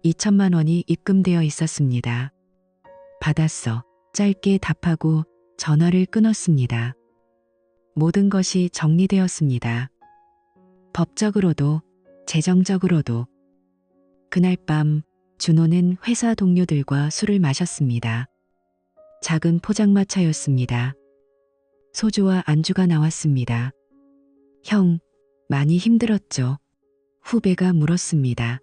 2,000만 원이 입금되어 있었습니다. 받았어. 짧게 답하고 전화를 끊었습니다. 모든 것이 정리되었습니다. 법적으로도 재정적으로도. 그날 밤 준호는 회사 동료들과 술을 마셨습니다. 작은 포장마차였습니다. 소주와 안주가 나왔습니다. 형, 많이 힘들었죠? 후배가 물었습니다.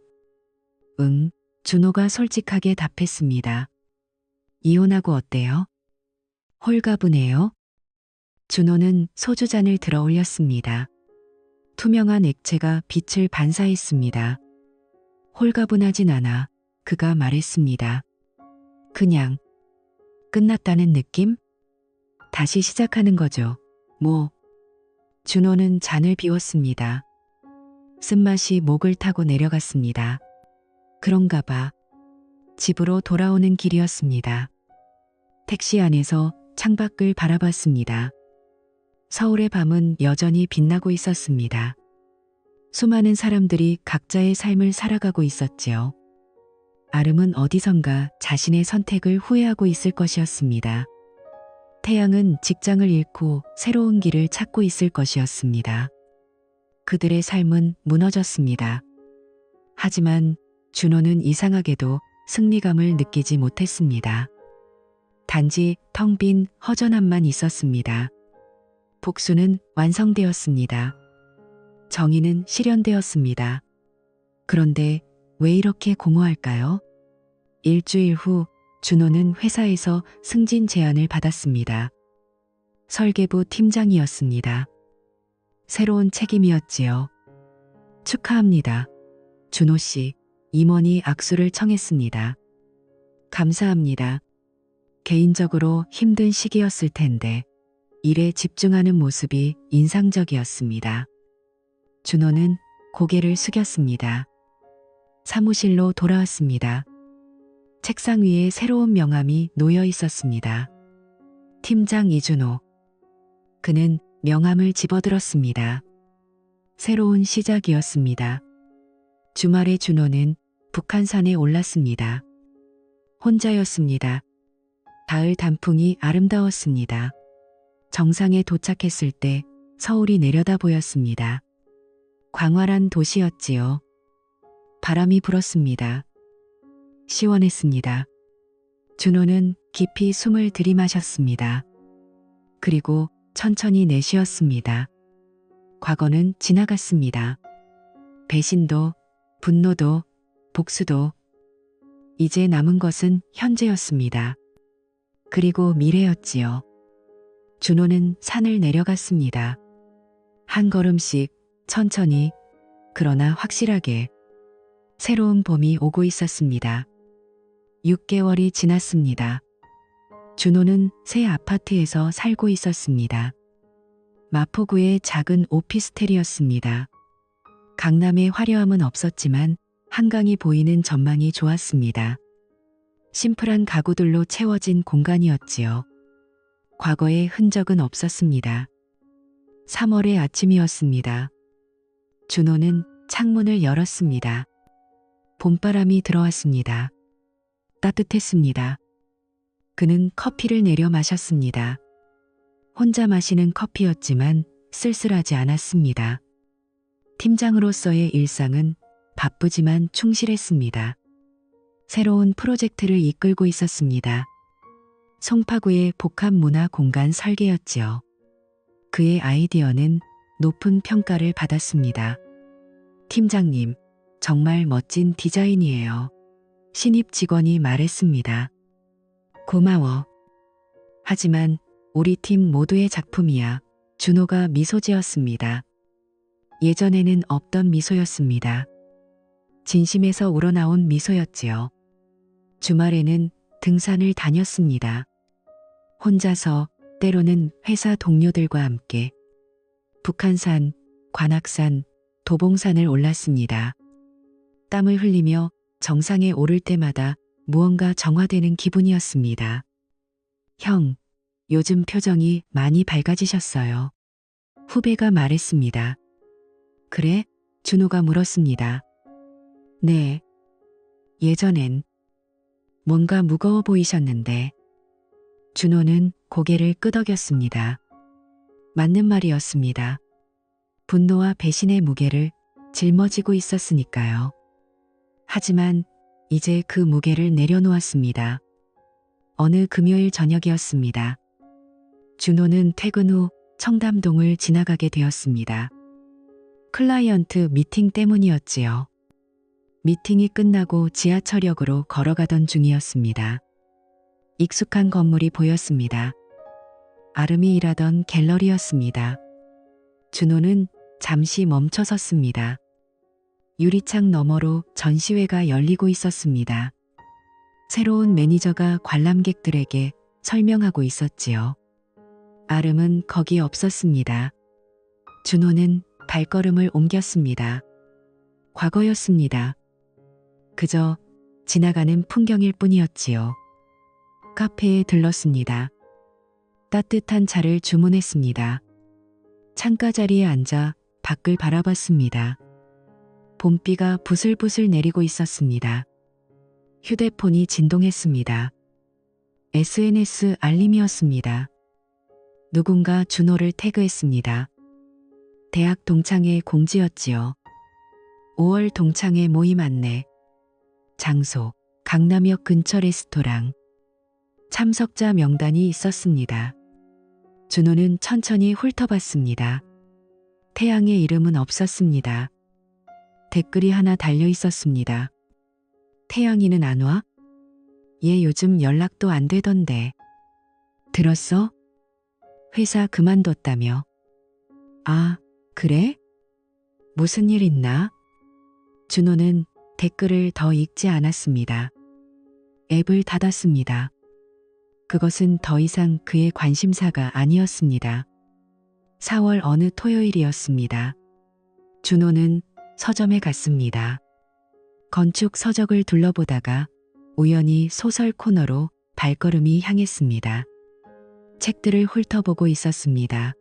응, 준호가 솔직하게 답했습니다. 이혼하고 어때요? 홀가분해요? 준호는 소주잔을 들어 올렸습니다. 투명한 액체가 빛을 반사했습니다. 홀가분하진 않아. 그가 말했습니다. 그냥 끝났다는 느낌? 다시 시작하는 거죠. 뭐. 준호는 잔을 비웠습니다. 쓴맛이 목을 타고 내려갔습니다. 그런가 봐. 집으로 돌아오는 길이었습니다. 택시 안에서 창밖을 바라봤습니다. 서울의 밤은 여전히 빛나고 있었습니다. 수많은 사람들이 각자의 삶을 살아가고 있었지요. 아름은 어디선가 자신의 선택을 후회하고 있을 것이었습니다. 태양은 직장을 잃고 새로운 길을 찾고 있을 것이었습니다. 그들의 삶은 무너졌습니다. 하지만 준호는 이상하게도 승리감을 느끼지 못했습니다. 단지 텅 빈 허전함만 있었습니다. 복수는 완성되었습니다. 정의는 실현되었습니다. 그런데 왜 이렇게 공허할까요? 일주일 후 준호는 회사에서 승진 제안을 받았습니다. 설계부 팀장이었습니다. 새로운 책임이었지요. 축하합니다. 준호 씨, 임원이 악수를 청했습니다. 감사합니다. 개인적으로 힘든 시기였을 텐데 일에 집중하는 모습이 인상적이었습니다. 준호는 고개를 숙였습니다. 사무실로 돌아왔습니다. 책상 위에 새로운 명함이 놓여 있었습니다. 팀장 이준호. 그는 명함을 집어들었습니다. 새로운 시작이었습니다. 주말에 준호는 북한산에 올랐습니다. 혼자였습니다. 가을 단풍이 아름다웠습니다. 정상에 도착했을 때 서울이 내려다 보였습니다. 광활한 도시였지요. 바람이 불었습니다. 시원했습니다. 준호는 깊이 숨을 들이마셨습니다. 그리고 천천히 내쉬었습니다. 과거는 지나갔습니다. 배신도, 분노도, 복수도. 이제 남은 것은 현재였습니다. 그리고 미래였지요. 준호는 산을 내려갔습니다. 한 걸음씩 천천히, 그러나 확실하게. 새로운 봄이 오고 있었습니다. 6개월이 지났습니다. 준호는 새 아파트에서 살고 있었습니다. 마포구의 작은 오피스텔이었습니다. 강남의 화려함은 없었지만 한강이 보이는 전망이 좋았습니다. 심플한 가구들로 채워진 공간이었지요. 과거의 흔적은 없었습니다. 3월의 아침이었습니다. 준호는 창문을 열었습니다. 봄바람이 들어왔습니다. 따뜻했습니다. 그는 커피를 내려 마셨습니다. 혼자 마시는 커피였지만 쓸쓸하지 않았습니다. 팀장으로서의 일상은 바쁘지만 충실했습니다. 새로운 프로젝트를 이끌고 있었습니다. 송파구의 복합문화 공간 설계였지요. 그의 아이디어는 높은 평가를 받았습니다. 팀장님, 정말 멋진 디자인이에요. 신입 직원이 말했습니다. 고마워. 하지만 우리 팀 모두의 작품이야. 준호가 미소 지었습니다. 예전에는 없던 미소였습니다. 진심에서 우러나온 미소였지요. 주말에는 등산을 다녔습니다. 혼자서, 때로는 회사 동료들과 함께 북한산, 관악산, 도봉산을 올랐습니다. 땀을 흘리며 정상에 오를 때마다 무언가 정화되는 기분이었습니다. 형, 요즘 표정이 많이 밝아지셨어요. 후배가 말했습니다. 그래? 준호가 물었습니다. 네. 예전엔 뭔가 무거워 보이셨는데. 준호는 고개를 끄덕였습니다. 맞는 말이었습니다. 분노와 배신의 무게를 짊어지고 있었으니까요. 하지만 이제 그 무게를 내려놓았습니다. 어느 금요일 저녁이었습니다. 준호는 퇴근 후 청담동을 지나가게 되었습니다. 클라이언트 미팅 때문이었지요. 미팅이 끝나고 지하철역으로 걸어가던 중이었습니다. 익숙한 건물이 보였습니다. 아름이 일하던 갤러리였습니다. 준호는 잠시 멈춰 섰습니다. 유리창 너머로 전시회가 열리고 있었습니다. 새로운 매니저가 관람객들에게 설명하고 있었지요. 아름은 거기 없었습니다. 준호는 발걸음을 옮겼습니다. 과거였습니다. 그저 지나가는 풍경일 뿐이었지요. 카페에 들렀습니다. 따뜻한 차를 주문했습니다. 창가 자리에 앉아 밖을 바라봤습니다. 봄비가 부슬부슬 내리고 있었습니다. 휴대폰이 진동했습니다. SNS 알림이었습니다. 누군가 준호를 태그했습니다. 대학 동창회 공지였지요. 5월 동창회 모임 안내. 장소, 강남역 근처 레스토랑. 참석자 명단이 있었습니다. 준호는 천천히 훑어봤습니다. 태양의 이름은 없었습니다. 댓글이 하나 달려 있었습니다. 태양이는 안 와? 얘 요즘 연락도 안 되던데. 들었어? 회사 그만뒀다며. 아, 그래? 무슨 일 있나? 준호는 댓글을 더 읽지 않았습니다. 앱을 닫았습니다. 그것은 더 이상 그의 관심사가 아니었습니다. 4월 어느 토요일이었습니다. 준호는 서점에 갔습니다. 건축 서적을 둘러보다가 우연히 소설 코너로 발걸음이 향했습니다. 책들을 훑어보고 있었습니다.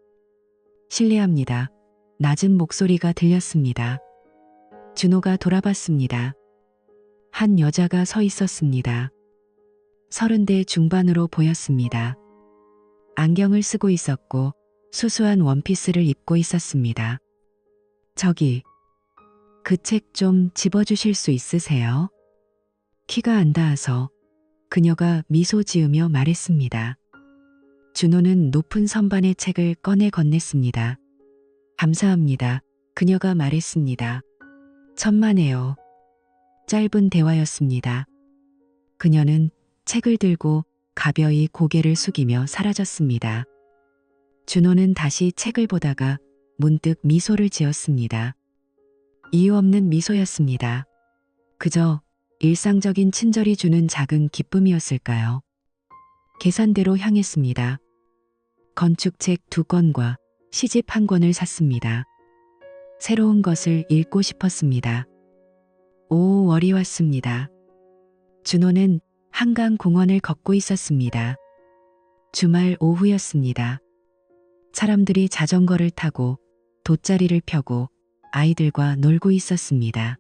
실례합니다. 낮은 목소리가 들렸습니다. 준호가 돌아봤습니다. 한 여자가 서 있었습니다. 30대 중반으로 보였습니다. 안경을 쓰고 있었고 수수한 원피스를 입고 있었습니다. 저기, 그 책 좀 집어주실 수 있으세요? 키가 안 닿아서 그녀가 미소 지으며 말했습니다. 준호는 높은 선반의 책을 꺼내 건넸습니다. 감사합니다. 그녀가 말했습니다. 천만에요. 짧은 대화였습니다. 그녀는 책을 들고 가벼이 고개를 숙이며 사라졌습니다. 준호는 다시 책을 보다가 문득 미소를 지었습니다. 이유 없는 미소였습니다. 그저 일상적인 친절이 주는 작은 기쁨이었을까요? 계산대로 향했습니다. 건축책 2권과 시집 1권을 샀습니다. 새로운 것을 읽고 싶었습니다. 5월이 왔습니다. 준호는 한강 공원을 걷고 있었습니다. 주말 오후였습니다. 사람들이 자전거를 타고 돗자리를 펴고 아이들과 놀고 있었습니다.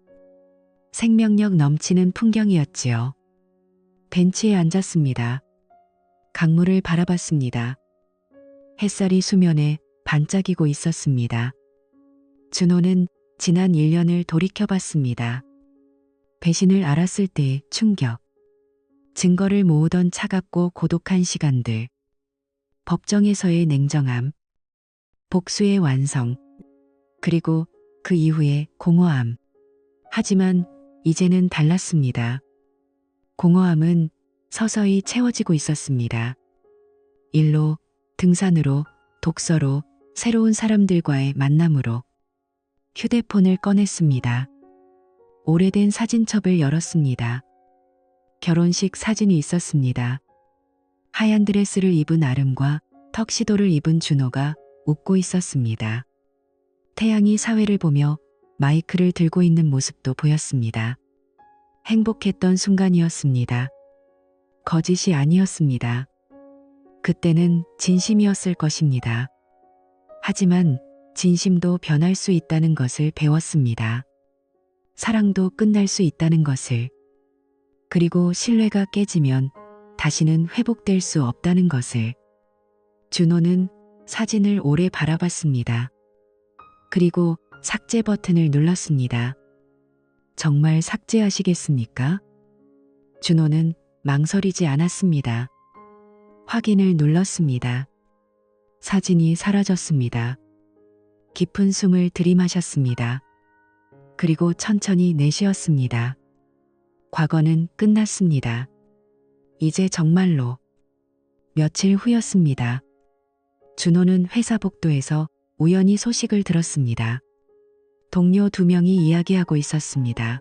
생명력 넘치는 풍경이었지요. 벤치에 앉았습니다. 강물을 바라봤습니다. 햇살이 수면에 반짝이고 있었습니다. 준호는 지난 1년을 돌이켜봤습니다. 배신을 알았을 때의 충격, 증거를 모으던 차갑고 고독한 시간들, 법정에서의 냉정함, 복수의 완성, 그리고 그 이후의 공허함. 하지만 이제는 달랐습니다. 공허함은 서서히 채워지고 있었습니다. 일로, 등산으로, 독서로, 새로운 사람들과의 만남으로 휴대폰을 꺼냈습니다. 오래된 사진첩을 열었습니다. 결혼식 사진이 있었습니다. 하얀 드레스를 입은 아름과 턱시도를 입은 준호가 웃고 있었습니다. 태양이 사회를 보며 마이크를 들고 있는 모습도 보였습니다. 행복했던 순간이었습니다. 거짓이 아니었습니다. 그때는 진심이었을 것입니다. 하지만 진심도 변할 수 있다는 것을 배웠습니다. 사랑도 끝날 수 있다는 것을. 그리고 신뢰가 깨지면 다시는 회복될 수 없다는 것을. 준호는 사진을 오래 바라봤습니다. 그리고 삭제 버튼을 눌렀습니다. 정말 삭제하시겠습니까? 준호는 망설이지 않았습니다. 확인을 눌렀습니다. 사진이 사라졌습니다. 깊은 숨을 들이마셨습니다. 그리고 천천히 내쉬었습니다. 과거는 끝났습니다. 이제 정말로. 며칠 후였습니다. 준호는 회사 복도에서 우연히 소식을 들었습니다. 동료 2명이 이야기하고 있었습니다.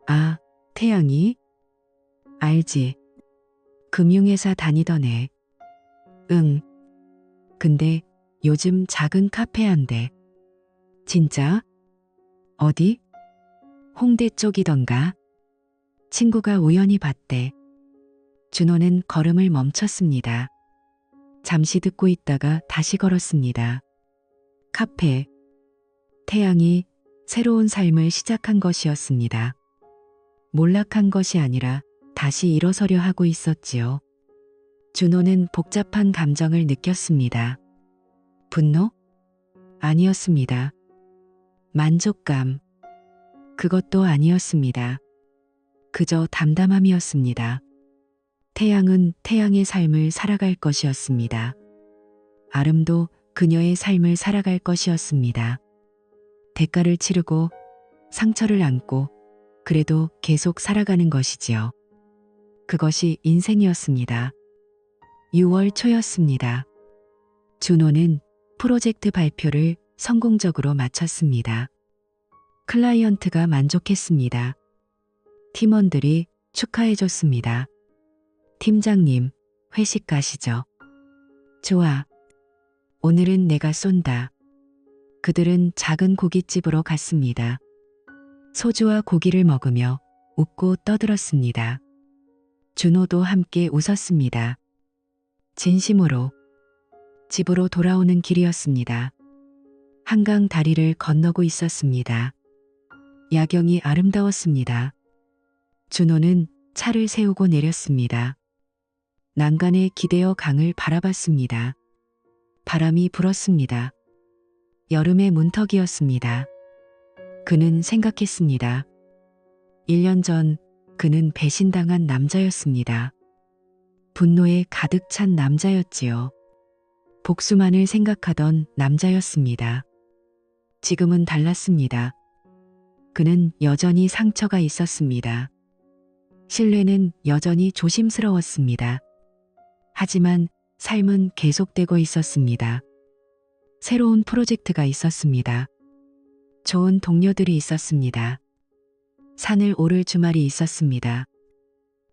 아, 태양이? 알지. 금융회사 다니던 애. 응. 근데 요즘 작은 카페 한대. 진짜? 어디? 홍대 쪽이던가? 친구가 우연히 봤대. 준호는 걸음을 멈췄습니다. 잠시 듣고 있다가 다시 걸었습니다. 카페. 태양이 새로운 삶을 시작한 것이었습니다. 몰락한 것이 아니라 다시 일어서려 하고 있었지요. 준호는 복잡한 감정을 느꼈습니다. 분노? 아니었습니다. 만족감. 그것도 아니었습니다. 그저 담담함이었습니다. 태양은 태양의 삶을 살아갈 것이었습니다. 아름도 그녀의 삶을 살아갈 것이었습니다. 대가를 치르고 상처를 안고 그래도 계속 살아가는 것이지요. 그것이 인생이었습니다. 6월 초였습니다. 준호는 프로젝트 발표를 성공적으로 마쳤습니다. 클라이언트가 만족했습니다. 팀원들이 축하해줬습니다. 팀장님, 회식 가시죠. 좋아. 오늘은 내가 쏜다. 그들은 작은 고깃집으로 갔습니다. 소주와 고기를 먹으며 웃고 떠들었습니다. 준호도 함께 웃었습니다. 진심으로 집으로 돌아오는 길이었습니다. 한강 다리를 건너고 있었습니다. 야경이 아름다웠습니다. 준호는 차를 세우고 내렸습니다. 난간에 기대어 강을 바라봤습니다. 바람이 불었습니다. 여름의 문턱이었습니다. 그는 생각했습니다. 1년 전 그는 배신당한 남자였습니다. 분노에 가득 찬 남자였지요. 복수만을 생각하던 남자였습니다. 지금은 달랐습니다. 그는 여전히 상처가 있었습니다. 신뢰는 여전히 조심스러웠습니다. 하지만 삶은 계속되고 있었습니다. 새로운 프로젝트가 있었습니다. 좋은 동료들이 있었습니다. 산을 오를 주말이 있었습니다.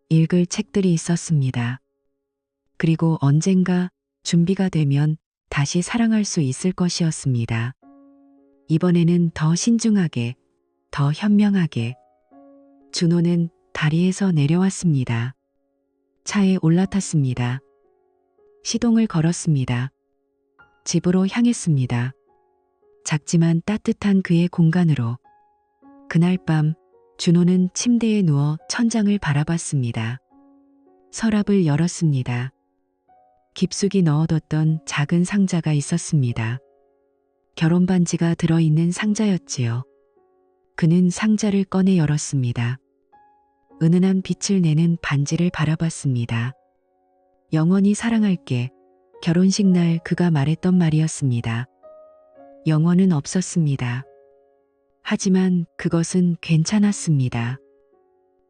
읽을 책들이 있었습니다. 그리고 언젠가 준비가 되면 다시 사랑할 수 있을 것이었습니다. 이번에는 더 신중하게, 더 현명하게. 준호는 다리에서 내려왔습니다. 차에 올라탔습니다. 시동을 걸었습니다. 집으로 향했습니다. 작지만 따뜻한 그의 공간으로. 그날 밤 준호는 침대에 누워 천장을 바라봤습니다. 서랍을 열었습니다. 깊숙이 넣어뒀던 작은 상자가 있었습니다. 결혼 반지가 들어있는 상자였지요. 그는 상자를 꺼내 열었습니다. 은은한 빛을 내는 반지를 바라봤습니다. 영원히 사랑할게. 결혼식 날 그가 말했던 말이었습니다. 영원은 없었습니다. 하지만 그것은 괜찮았습니다.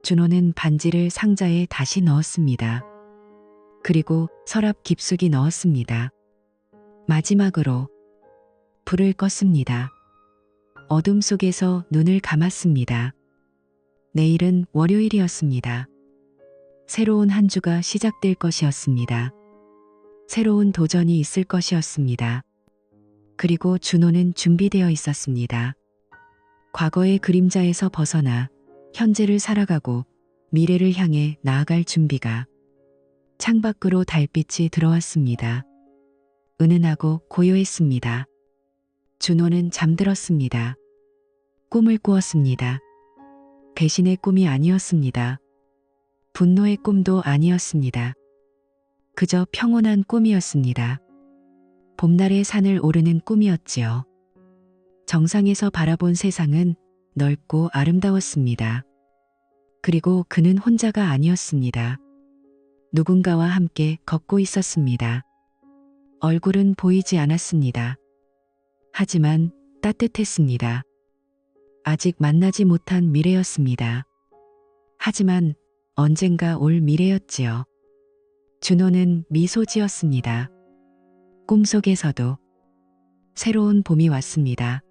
준호는 반지를 상자에 다시 넣었습니다. 그리고 서랍 깊숙이 넣었습니다. 마지막으로 불을 껐습니다. 어둠 속에서 눈을 감았습니다. 내일은 월요일이었습니다. 새로운 한 주가 시작될 것이었습니다. 새로운 도전이 있을 것이었습니다. 그리고 준호는 준비되어 있었습니다. 과거의 그림자에서 벗어나 현재를 살아가고 미래를 향해 나아갈 준비가. 창밖으로 달빛이 들어왔습니다. 은은하고 고요했습니다. 준호는 잠들었습니다. 꿈을 꾸었습니다. 배신의 꿈이 아니었습니다. 분노의 꿈도 아니었습니다. 그저 평온한 꿈이었습니다. 봄날의 산을 오르는 꿈이었지요. 정상에서 바라본 세상은 넓고 아름다웠습니다. 그리고 그는 혼자가 아니었습니다. 누군가와 함께 걷고 있었습니다. 얼굴은 보이지 않았습니다. 하지만 따뜻했습니다. 아직 만나지 못한 미래였습니다. 하지만 언젠가 올 미래였지요. 준호는 미소 지었습니다. 꿈속에서도 새로운 봄이 왔습니다.